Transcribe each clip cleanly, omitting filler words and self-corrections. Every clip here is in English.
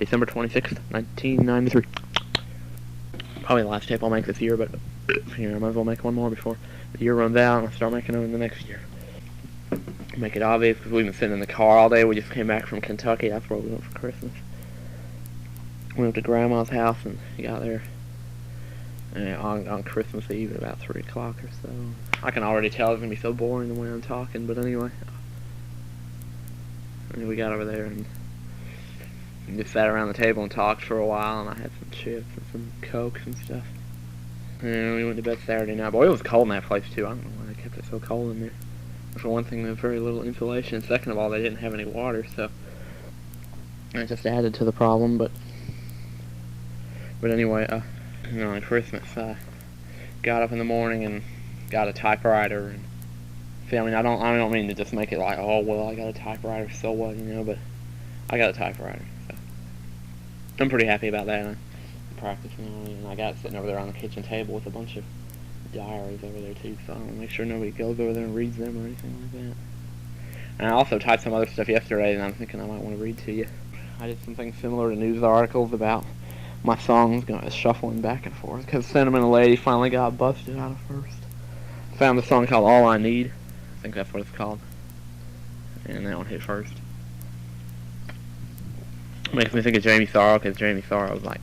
December 26th, 1993. Probably the last tape I'll make this year, but here, I might as well make one more before the year runs out and I'll start making them in the next year. Make it obvious, because we've been sitting in the car all day. We just came back from Kentucky. That's where we went for Christmas. We went to Grandma's house and got there on Christmas Eve at about 3 o'clock or so. I can already tell it's going to be so boring the way I'm talking, but anyway. And we got over there and just sat around the table and talked for a while, and I had some chips and some Cokes and stuff. And we went to bed Saturday night. Boy, it was cold in that place too. I don't know why they kept it so cold in there. For one thing, there's very little insulation. Second of all, they didn't have any water, so it just added to the problem. But anyway, on Christmas, I got up in the morning and got a typewriter. And see, I mean, I don't mean to just make it like, oh well, I got a typewriter, so what, you know? But I got a typewriter, so I'm pretty happy about that. I'm practicing on it, and I got it sitting over there on the kitchen table with a bunch of diaries over there too, so I want to make sure nobody goes over there and reads them or anything like that. And I also typed some other stuff yesterday, and I'm thinking I might want to read to you. I did something similar to news articles about my songs going shuffling back and forth, because Sentimental Lady finally got busted out of first. Found a song called All I Need. I think that's what it's called. And that one hit first. Makes me think of Jamie Sorrow, because Jamie Sorrow was like,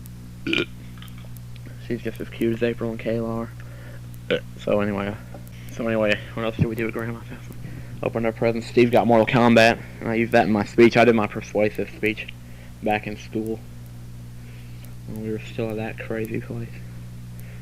she's just as cute as April and Kayla are. So anyway, what else did we do at Grandma's house? Opened our presents. Steve got Mortal Kombat, and I used that in my speech. I did my persuasive speech back in school when we were still at that crazy place.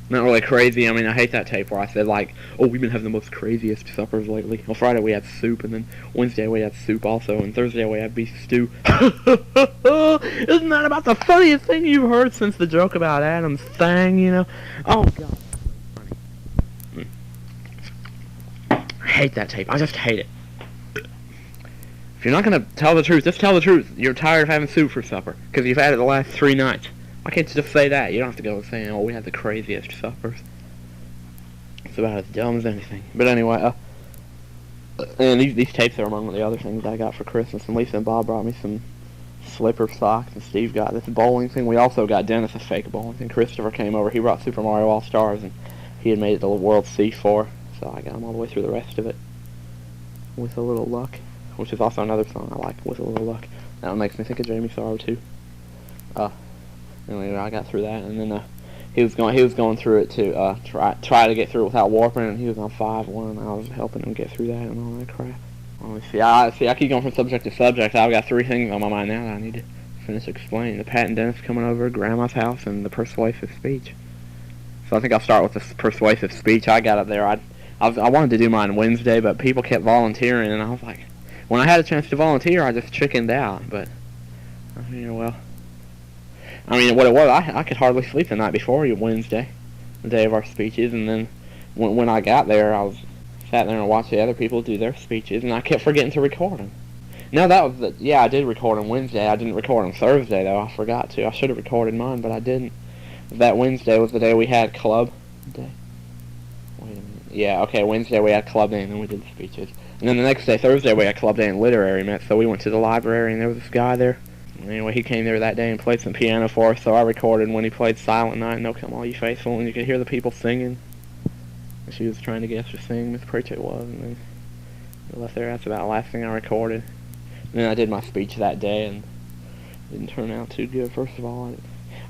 Not really crazy. I mean, I hate that tape where I said, like, oh, we've been having the most craziest suppers lately. Well, Friday we had soup, and then Wednesday we had soup also, and Thursday we had beef stew. Isn't that about the funniest thing you've heard since the joke about Adam's thing, you know? Oh, God. I hate that tape. I just hate it. If you're not going to tell the truth, just tell the truth. You're tired of having soup for supper, because you've had it the last 3 nights. Why can't you just say that? You don't have to go saying, oh, we had the craziest suppers. It's about as dumb as anything. But anyway, and these tapes are among the other things I got for Christmas. And Lisa and Bob brought me some slipper socks, and Steve got this bowling thing. We also got Dennis a fake bowling thing. Christopher came over. He brought Super Mario All-Stars, and he had made it to World C4. So I got him all the way through the rest of it. With a Little Luck. Which is also another song I like, With a Little Luck. That one makes me think of Jamie Sorrow, too. Anyway, I got through that, and then he was going through it to try to get through it without warping, and he was on 5-1, and I was helping him get through that and all that crap. I keep going from subject to subject. I've got 3 things on my mind now that I need to finish explaining: the Pat and Dennis coming over at Grandma's house, and the persuasive speech. So I think I'll start with the persuasive speech. I got up there. I wanted to do mine Wednesday, but people kept volunteering, and I was like, when I had a chance to volunteer, I just chickened out. But well. I mean, what it was, I could hardly sleep the night before Wednesday, the day of our speeches, and then when I got there, I sat there and watched the other people do their speeches, and I kept forgetting to record them. No, that was I did record them Wednesday. I didn't record them Thursday, though. I forgot to. I should have recorded mine, but I didn't. That Wednesday was the day we had club day. Wait a minute. Yeah, okay, Wednesday we had club day, and then we did the speeches. And then the next day, Thursday, we had club day and literary met, so we went to the library, and there was this guy there. Anyway, he came there that day and played some piano for us, so I recorded when he played Silent Night, No Come All You Faithful, and you could hear the people singing. And she was trying to get us to sing, Miss Pritchett was, and then we left there. That's about the last thing I recorded. And then I did my speech that day, and it didn't turn out too good, first of all.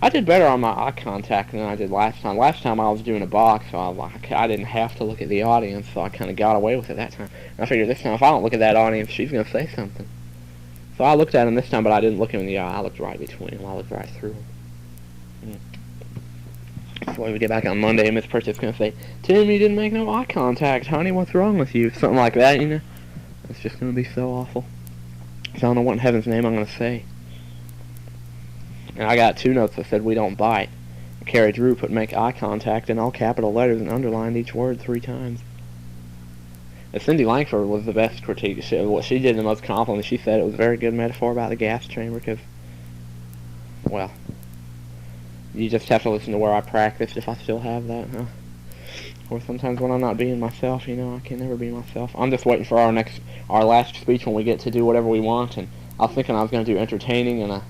I did better on my eye contact than I did last time. Last time I was doing a box, so I didn't have to look at the audience, so I kind of got away with it that time. And I figured this time, if I don't look at that audience, she's going to say something. So I looked at him this time, but I didn't look him in the eye. I looked right between him. I looked right through him. So when we get back on Monday, Miss Pritchett's going to say, Tim, you didn't make no eye contact, honey. What's wrong with you? Something like that, you know. It's just going to be so awful. So I don't know what in heaven's name I'm going to say. And I got 2 notes that said, we don't bite. Carrie Drew put make eye contact in all capital letters and underlined each word 3 times. And Cindy Langford was the best critique. She did the most compliments. She said it was a very good metaphor about the gas chamber because, well, you just have to listen to where I practiced if I still have that, huh? Or sometimes when I'm not being myself, you know, I can never be myself. I'm just waiting for our last speech when we get to do whatever we want, and I was thinking I was going to do entertaining, and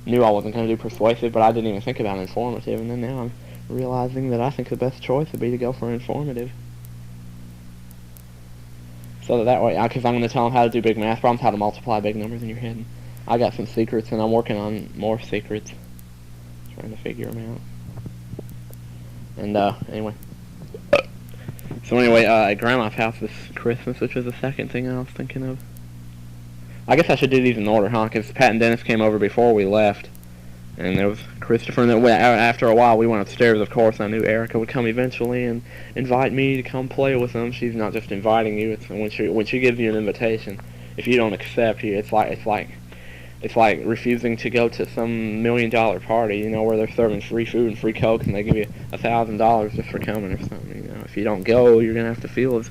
knew I wasn't going to do persuasive, but I didn't even think about informative, and then now I'm realizing that I think the best choice would be to go for informative. So that way, because I'm going to tell them how to do big math problems, how to multiply big numbers in your head. I got some secrets, and I'm working on more secrets, trying to figure them out. And anyway, so anyway, at Grandma's house this Christmas, which was the second thing I was thinking of. I guess I should do these in order, huh? Because Pat and Dennis came over before we left, and there was Christopher, and then after a while we went upstairs, of course. I knew Erica would come eventually and invite me to come play with them. She's not just inviting you, it's when she gives you an invitation, if you don't accept, it's like refusing to go to some $1 million party, you know, where they're serving free food and free Coke, and they give you $1,000 just for coming or something. You know, if you don't go, you're gonna have to feel as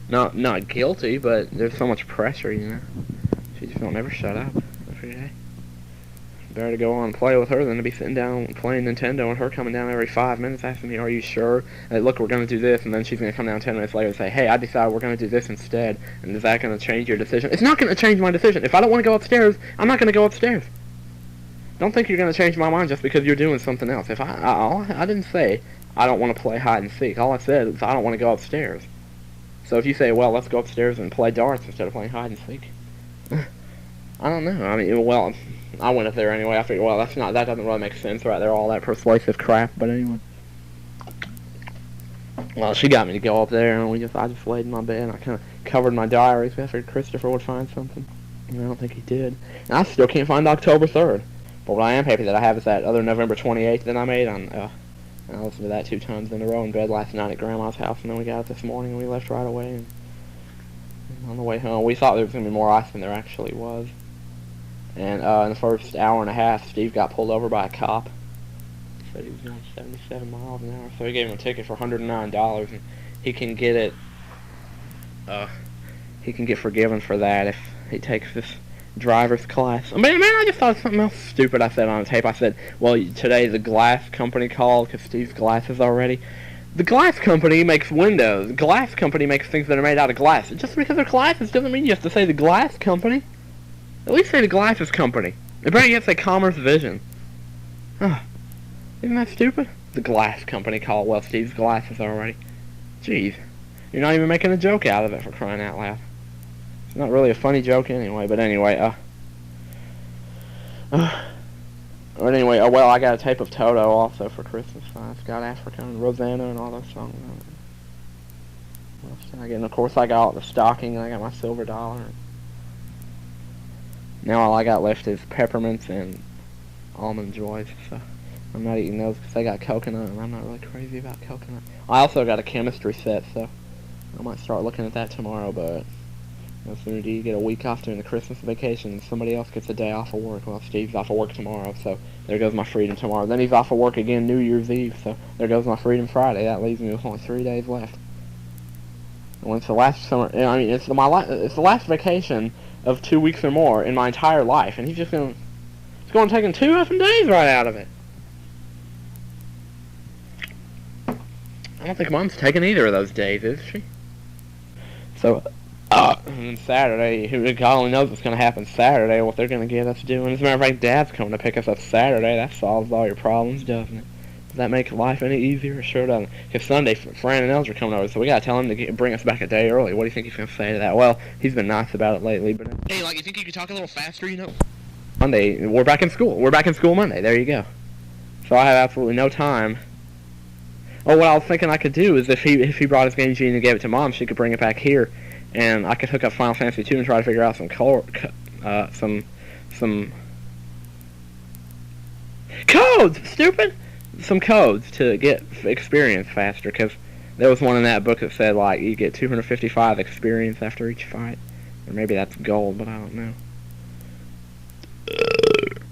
not guilty, but there's so much pressure, you know. She just don't ever shut up every day. Better to go on and play with her than to be sitting down playing Nintendo and her coming down every 5 minutes asking me, "Are you sure? Hey, look, we're going to do this," and then she's going to come down 10 minutes later and say, "Hey, I decided we're going to do this instead," and is that going to change your decision? It's not going to change my decision. If I don't want to go upstairs, I'm not going to go upstairs. Don't think you're going to change my mind just because you're doing something else. If I didn't say I don't want to play hide and seek. All I said is I don't want to go upstairs. So if you say, well, let's go upstairs and play darts instead of playing hide and seek, I don't know. I mean, well, I went up there anyway. I figured, well, that doesn't really make sense right there, all that persuasive crap. But anyway, well, she got me to go up there, and I just laid in my bed and I kind of covered my diary. So I figured Christopher would find something, and I don't think he did. And I still can't find October 3rd. But what I am happy that I have is that other November 28th that I made on. I listened to that 2 times in a row in bed last night at Grandma's house, and then we got up this morning and we left right away. And on the way home, we thought there was going to be more ice than there actually was. And in the first hour and a half, Steve got pulled over by a cop. He said he was going 77 miles an hour, so he gave him a ticket for $109, and he can get it. He can get forgiven for that if he takes this driver's class. I mean, man, I just thought of something else stupid I said on the tape. I said, well, today the glass company called because Steve's glasses are ready. The glass company makes windows. The glass company makes things that are made out of glass. Just because they're glasses doesn't mean you have to say the glass company. At least say the glasses company. It better yet say Commerce Vision. Huh. Isn't that stupid? The glass company called, well, Steve's glasses are ready. Jeez. You're not even making a joke out of it, for crying out loud. It's not really a funny joke anyway, but anyway, well, I got a tape of Toto also for Christmas. It's got Africa and Rosanna and all those songs on it. What else did I get? And of course I got the stocking, and I got my silver dollar. Now all I got left is peppermints and almond joys, so I'm not eating those because they got coconut, and I'm not really crazy about coconut. I also got a chemistry set, so I might start looking at that tomorrow, but no sooner do you get a week off during the Christmas vacation and somebody else gets a day off of work. Well, Steve's off of work tomorrow, so there goes my freedom tomorrow. Then he's off of work again New Year's Eve, so there goes my freedom Friday. That leaves me with only 3 days left. And it's the last summer, I mean, it's the last vacation of 2 weeks or more in my entire life, and he's going to take him 2 effing days right out of it. I don't think Mom's taking either of those days, is she? So, and Saturday, God only knows what's going to happen Saturday, what they're going to get us doing. As a matter of fact, Dad's coming to pick us up Saturday. That solves all your problems, doesn't it? Does that make life any easier? Sure doesn't. Because Sunday, Fran and Els are coming over, so we got to tell him to bring us back a day early. What do you think he's going to say to that? Well, he's been nice about it lately, but... Hey, like, you think you could talk a little faster, you know? Monday, we're back in school. We're back in school Monday. There you go. So I have absolutely no time. Oh, what I was thinking I could do is if he brought his Game Genie and gave it to Mom, she could bring it back here, and I could hook up Final Fantasy 2 and try to figure out some codes, stupid! Some codes to get experience faster, because there was one in that book that said, like, you get 255 experience after each fight. Or maybe that's gold, but I don't know.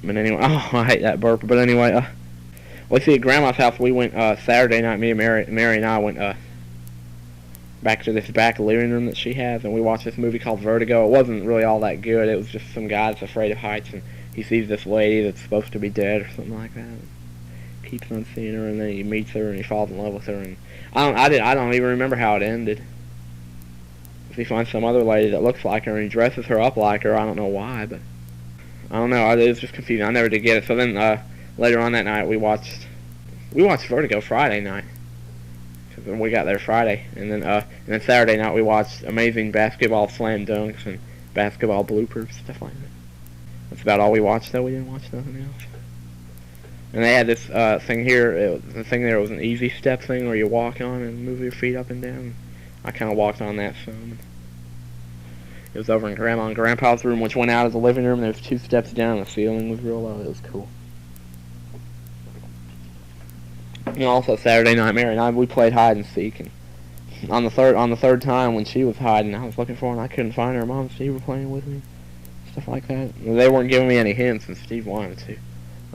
But anyway, oh, I hate that burp. But anyway, well, see, at Grandma's house, we went, Saturday night, me and Mary and I went, back to this back living room that she has, and we watched this movie called Vertigo. It wasn't really all that good. It was just some guy that's afraid of heights, and he sees this lady that's supposed to be dead or something like that. Keeps on seeing her, and then he meets her, and he falls in love with her, and I don't even remember how it ended. If he finds some other lady that looks like her, and he dresses her up like her, I don't know why, but I don't know. It was just confusing. I never did get it. So then later on that night we watched Vertigo Friday night. Cause we got there Friday, and then Saturday night we watched Amazing Basketball Slam Dunks and Basketball Bloopers, stuff like that. That's about all we watched, though. We didn't watch nothing else. And they had this thing here. The thing there was an easy step thing where you walk on and move your feet up and down. I kind of walked on that some. It was over in Grandma and Grandpa's room, which went out as a living room. There was 2 steps down. The ceiling was real low. It was cool. And also Saturday night, Mary and I, we played hide and seek. And on the third time when she was hiding, I was looking for her and I couldn't find her. Mom and Steve were playing with me, stuff like that. They weren't giving me any hints, and Steve wanted to.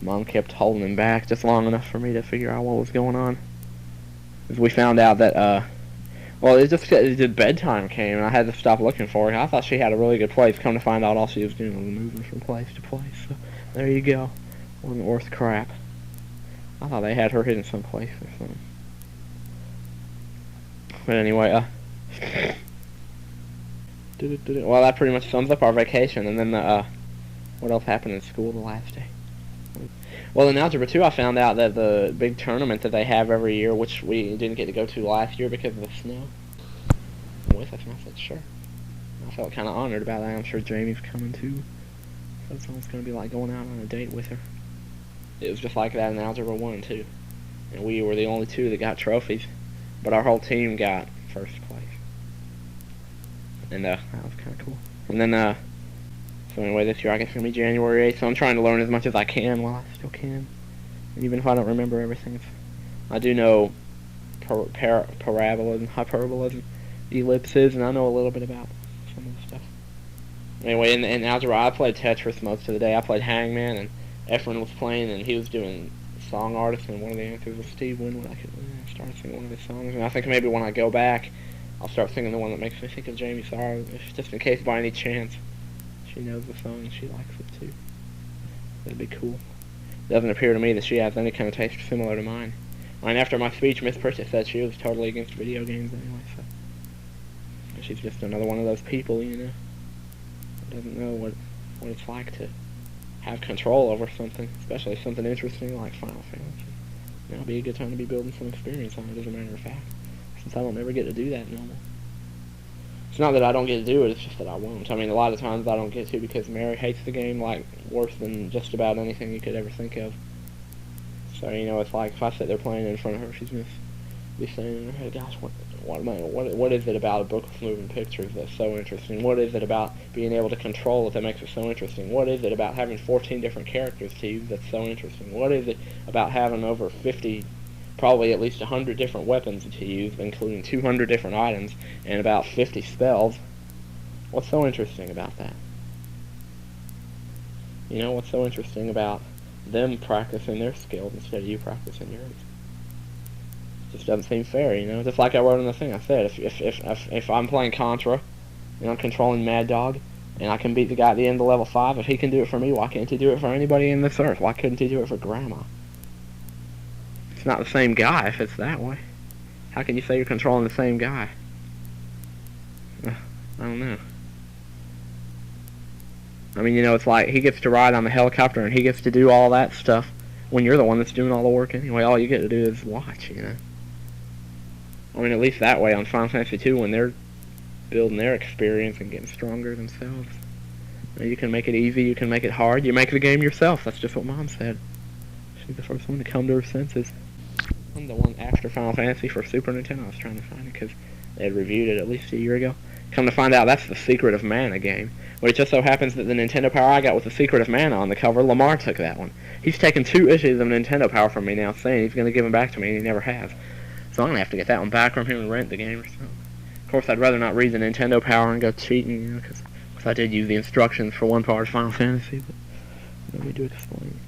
Mom kept holding him back just long enough for me to figure out what was going on. As we found out that, well, it bedtime came, and I had to stop looking for her. I thought she had a really good place. Come to find out, all she was doing was moving from place to place. So there you go. Wasn't worth crap. I thought they had her hidden someplace or something. But anyway, well, that pretty much sums up our vacation. And then, what else happened in school the last day? Well, in Algebra 2, I found out that the big tournament that they have every year, which we didn't get to go to last year because of the snow, with us, and I said, sure. I felt kind of honored about that. I'm sure Jamie's coming too. So it's almost going to be like going out on a date with her. It was just like that in Algebra 1, too. And we were the only 2 that got trophies. But our whole team got first place. And that was kind of cool. And then, so anyway, this year I guess it's going to be January 8th, so I'm trying to learn as much as I can while I still can. And even if I don't remember everything, I do know parabolism, hyperbolism, ellipses, and I know a little bit about some of the stuff. Anyway, in Algebra, I played Tetris most of the day. I played Hangman, and Efren was playing, and he was doing Song Artist, and one of the answers was Steve Winwood. I started singing one of his songs, and I think maybe when I go back, I'll start singing the one that makes me think of Jamie Sorrow, just in case by any chance she knows the song and she likes it too. That'd be cool. It doesn't appear to me that she has any kind of taste similar to mine. I mean, after my speech, Miss Pritchett said she was totally against video games anyway, so she's just another one of those people, you know, who doesn't know what it's like to have control over something, especially something interesting like Final Fantasy. Now would be a good time to be building some experience on it, as a matter of fact, since I don't ever get to do that no more. It's not that I don't get to do it, it's just that I won't. I mean, a lot of times I don't get to because Mary hates the game like worse than just about anything you could ever think of. So, you know, it's like if I sit there playing in front of her, she's going to be saying in her head, gosh, what is it about a book with moving pictures that's so interesting? What is it about being able to control it that makes it so interesting? What is it about having 14 different characters to use that's so interesting? What is it about having over 50, probably at least 100 different weapons to use, including 200 different items, and about 50 spells? What's so interesting about that? You know, what's so interesting about them practicing their skills instead of you practicing yours? Just doesn't seem fair, you know. Just like I wrote in the thing, I said, if I'm playing Contra and I'm controlling Mad Dog and I can beat the guy at the end of level 5, if he can do it for me, why can't he do it for anybody in this earth? Why couldn't he do it for Grandma? It's not the same guy if it's that way. How can you say you're controlling the same guy? I don't know. I mean, you know, it's like he gets to ride on the helicopter and he gets to do all that stuff when you're the one that's doing all the work anyway. All you get to do is watch, you know. I mean, at least that way on Final Fantasy 2, when they're building their experience and getting stronger themselves. You know, you can make it easy, you can make it hard, you make the game yourself. That's just what Mom said. She's the first one to come to her senses. I'm the one after Final Fantasy for Super Nintendo. I was trying to find it because they had reviewed it at least a year ago. Come to find out, that's the Secret of Mana game. But it just so happens that the Nintendo Power I got with the Secret of Mana on the cover, Lamar took that one. He's taken 2 issues of Nintendo Power from me now, saying he's going to give them back to me, and he never has. So I'm going to have to get that one back from him and rent the game or something. Of course, I'd rather not read the Nintendo Power and go cheating, you know, because I did use the instructions for one part of Final Fantasy, but let me do explain.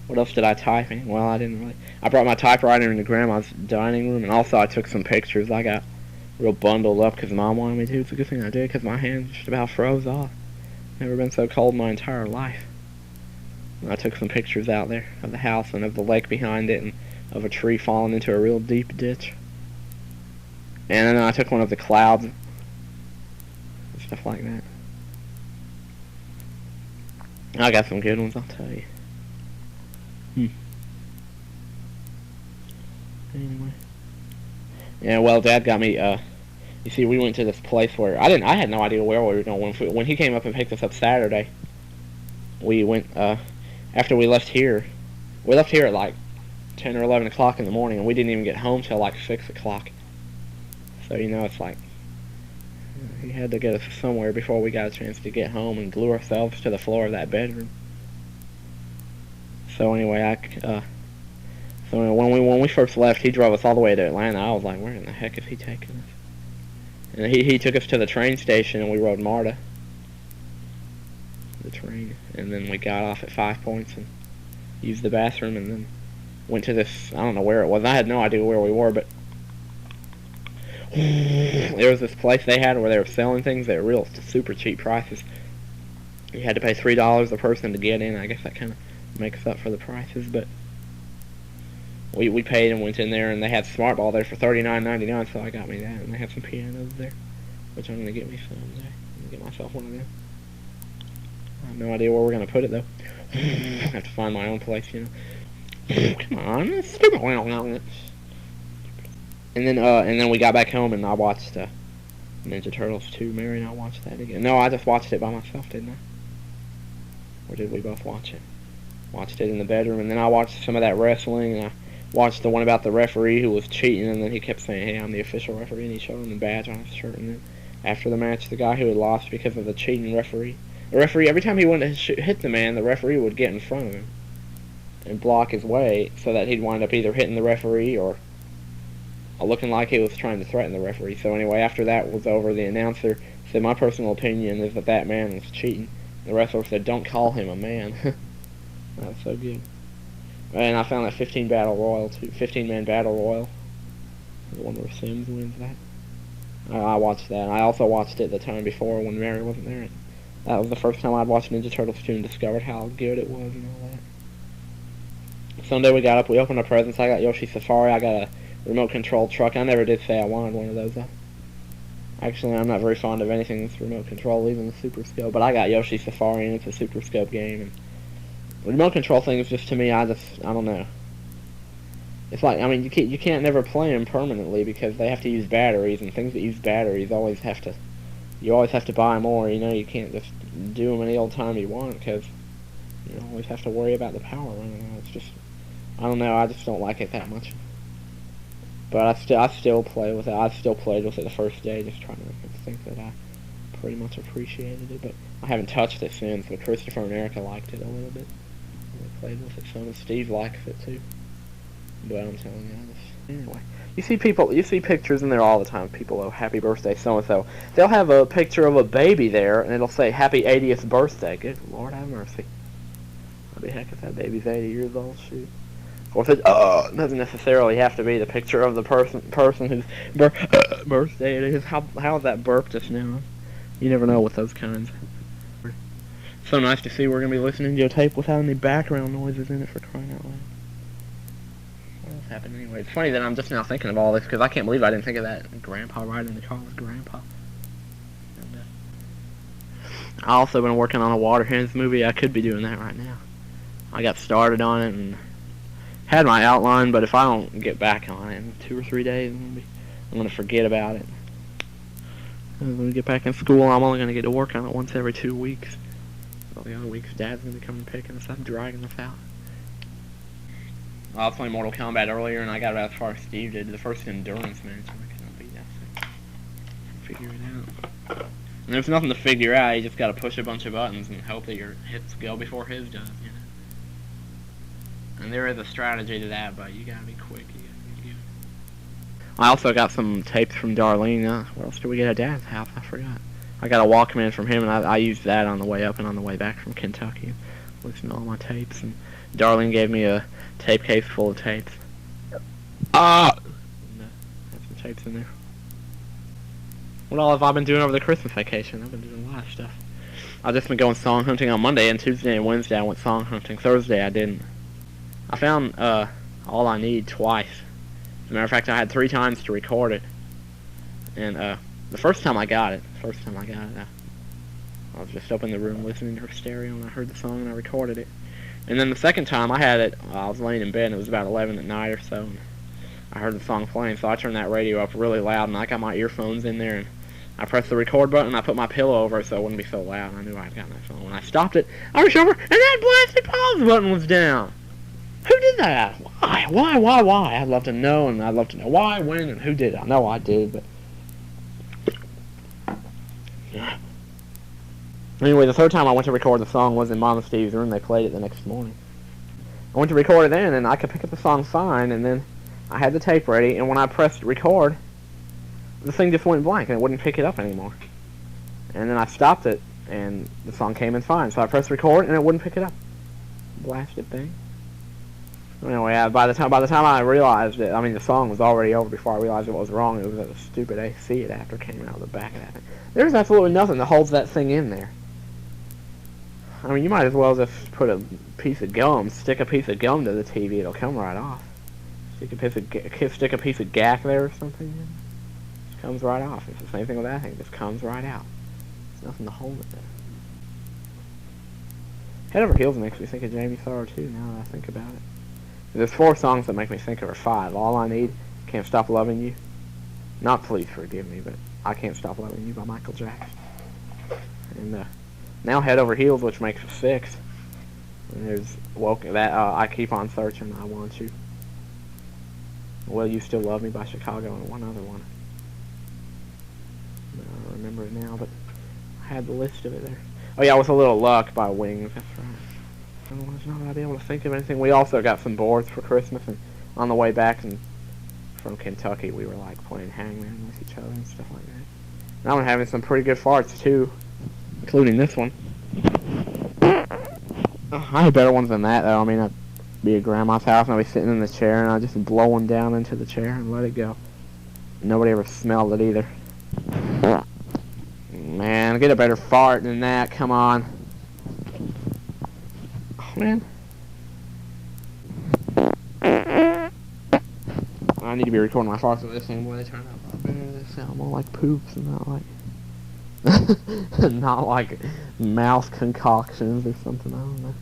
What else did I type in? Well, I didn't really. I brought my typewriter into Grandma's dining room, and also I took some pictures. I got real bundled up because Mom wanted me to. It's a good thing I did because my hands just about froze off. Never been so cold in my entire life. And I took some pictures out there of the house and of the lake behind it and of a tree falling into a real deep ditch. And then I took one of the clouds and stuff like that. I got some good ones, I'll tell you. Anyway. Yeah, well, Dad got me, you see, we went to this place where, I had no idea where we were going. When he came up and picked us up Saturday, we went, after we left here at like 10 or 11 o'clock in the morning, and we didn't even get home till like 6 o'clock. So, you know, it's like, he had to get us somewhere before we got a chance to get home and glue ourselves to the floor of that bedroom. So anyway, when we first left, he drove us all the way to Atlanta. I was like, where in the heck is he taking us? And he took us to the train station, and we rode MARTA, the train, and then we got off at 5 Points and used the bathroom, and then went to this, I don't know where it was. I had no idea where we were, but there was this place they had where they were selling things at real super cheap prices. You had to pay $3 a person to get in. I guess that kind of makes up for the prices, but we paid and went in there, and they had Smart Ball there for $39.99, so I got me that, and they had some pianos there, which I'm going to get me someday. I'm going to get myself one of them. I have no idea where we're going to put it, though. I have to find my own place, you know. Come on, and then we got back home, and I watched Ninja Turtles 2. Mary and I watched that again. No, I just watched it by myself, didn't I? Or did we both watch it? Watched it in the bedroom, and then I watched some of that wrestling, and I watched the one about the referee who was cheating, and then he kept saying, hey, I'm the official referee, and he showed him the badge on his shirt, and then after the match, the guy who had lost because of the cheating referee, every time he went to hit the man, the referee would get in front of him and block his way, so that he'd wind up either hitting the referee or looking like he was trying to threaten the referee. So anyway, after that was over, the announcer said, my personal opinion is that man was cheating. The wrestler said, don't call him a man. That was so good. And I found that 15-man battle royal. The one where Sims wins that. I watched that. I also watched it the time before when Mary wasn't there. That was the first time I'd watched Ninja Turtles 2 and discovered how good it was and all that. Sunday we got up, we opened our presents. I got Yoshi Safari. I got a remote control truck. I never did say I wanted one of those. Actually, I'm not very fond of anything that's remote control, even the Super Scope. But I got Yoshi Safari, and it's a Super Scope game. And the remote control thing is just, to me, I don't know. It's like, I mean, you can't never play them permanently because they have to use batteries, and things that use batteries you always have to buy more. You know, you can't just do them any old time you want because you always have to worry about the power running out. It's just, I don't know, I just don't like it that much. But I still play with it. I still played with it the first day, just trying to think that I pretty much appreciated it. But I haven't touched it since. But Christopher and Erica liked it a little bit. They played with it some, and Steve likes it too. But I'm telling you, anyway. You see pictures in there all the time. People, oh, happy birthday, so and so. They'll have a picture of a baby there, and it'll say happy 80th birthday. Good Lord, have mercy. What the heck if that baby's 80 years old? Shoot. Or if it doesn't necessarily have to be the picture of the person whose birthday it is. How is that burp just now? You never know with those kinds. So nice to see we're going to be listening to a tape without any background noises in it, for crying out loud. What else happened anyway? It's funny that I'm just now thinking of all this, because I can't believe I didn't think of that. Grandpa riding the car with Grandpa. And, I also been working on a Water Hens movie. I could be doing that right now. I got started on it and had my outline, but if I don't get back on it in 2 or 3 days, I'm going to forget about it. When we get back in school, I'm only going to get to work on it once every 2 weeks. All the other weeks, Dad's going to be coming and picking us up, dragging us out. I was playing Mortal Kombat earlier, and I got about as far as Steve did. The first endurance match, I couldn't beat that thing. Figure it out. And there's nothing to figure out. You just got to push a bunch of buttons and hope that your hits go before his does, you know. And there is a strategy to that, but you gotta be quick. You gotta be good. I also got some tapes from Darlene. Where else did we get at Dad's house? I forgot. I got a Walkman from him, and I used that on the way up and on the way back from Kentucky. Listened to all my tapes, and Darlene gave me a tape case full of tapes. Had some tapes in there. What all have I been doing over the Christmas vacation? I've been doing a lot of stuff. I've just been going song hunting on Monday, and Tuesday and Wednesday I went song hunting. Thursday I didn't. I found All I Need twice. As a matter of fact, I had 3 times to record it. And the first time I got it, I was just up in the room listening to her stereo, and I heard the song and I recorded it. And then the second time I had it, I was laying in bed, and it was about 11 at night or so, and I heard the song playing, so I turned that radio up really loud, and I got my earphones in there, and I pressed the record button, and I put my pillow over it so it wouldn't be so loud, and I knew I'd gotten that song. When I stopped it, I reached over, and that blasted pause button was down. Who did that? Why? I'd love to know, and I'd love to know why, when, and who did it. I know I did, but... Anyway, the third time I went to record the song was in Mom and Steve's room. They played it the next morning. I went to record it then, and I could pick up the song fine, and then I had the tape ready, and when I pressed record, the thing just went blank, and it wouldn't pick it up anymore. And then I stopped it, and the song came in fine, so I pressed record, and it wouldn't pick it up. Blasted thing. Anyway, by the time I realized it, I mean, the song was already over before I realized what was wrong. It was that the stupid AC adapter came out of the back of that thing. There's absolutely nothing that holds that thing in there. I mean, you might as well just put a piece of gum, stick a piece of gum to the TV, it'll come right off. Stick a piece of gack there or something, it just comes right off. It's the same thing with that thing, it just comes right out. There's nothing to hold it there. Head Over Heels makes me think of Jamie Thorough too, now that I think about it. There's 4 songs that make me think of her. 5. All I Need, Can't Stop Loving You. Not Please Forgive Me, but I Can't Stop Loving You by Michael Jackson. And now Head Over Heels, which makes 6. And there's I Keep On Searching, I Want You. Will You Still Love Me by Chicago, and one other one. I don't remember it now, but I had the list of it there. Oh yeah, With a Little Luck by Wings, that's right. Otherwise, not that I'd be able to think of anything. We also got some boards for Christmas, and on the way back from Kentucky, we were like playing hangman with each other and stuff like that. And I'm having some pretty good farts too, including this one. Oh, I had better ones than that, though. I mean, I'd be at Grandma's house, and I'd be sitting in the chair, and I'd just blow one down into the chair and let it go. Nobody ever smelled it either. Man, get a better fart than that. Come on. Man, I need to be recording my farts with this thing. Boy, they turn out a lot better. They sound more like poops and not like mouth concoctions or something. I don't know.